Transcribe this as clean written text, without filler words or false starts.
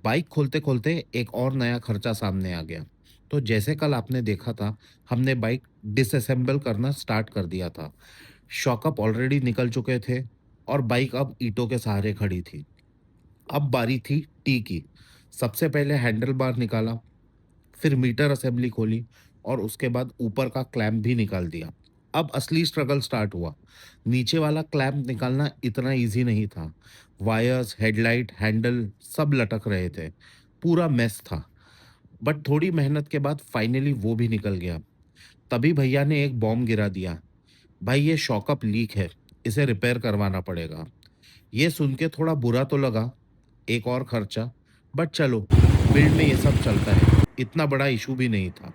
Bike खोलते-खोलते एक और नया खर्चा सामने आ गया। तो जैसे कल आपने देखा था, हमने बाइक डिसअसेंबल करना स्टार्ट कर दिया था। शॉकअप ऑलरेडी निकल चुके थे और बाइक अब ईंटों के सहारे खड़ी थी। अब बारी थी टी की। सबसे पहले हैंडल बार निकाला, फिर मीटर असेंबली खोली और उसके बाद ऊपर का क्लैंप भी निकाल दिया। अब असली स्ट्रगल स्टार्ट हुआ। नीचे वाला क्लैंप निकालना इतना ईज़ी नहीं था। वायर्स, हेडलाइट, हैंडल सब लटक रहे थे। पूरा मेस था। बट थोड़ी मेहनत के बाद फाइनली वो भी निकल गया। तभी भैया ने एक बॉम्ब गिरा दिया। भाई ये शॉकअप लीक है, इसे रिपेयर करवाना पड़ेगा। ये सुन के थोड़ा बुरा तो लगा, एक और खर्चा, बट चलो, बिल्ड में ये सब चलता है। इतना बड़ा इशू भी नहीं था।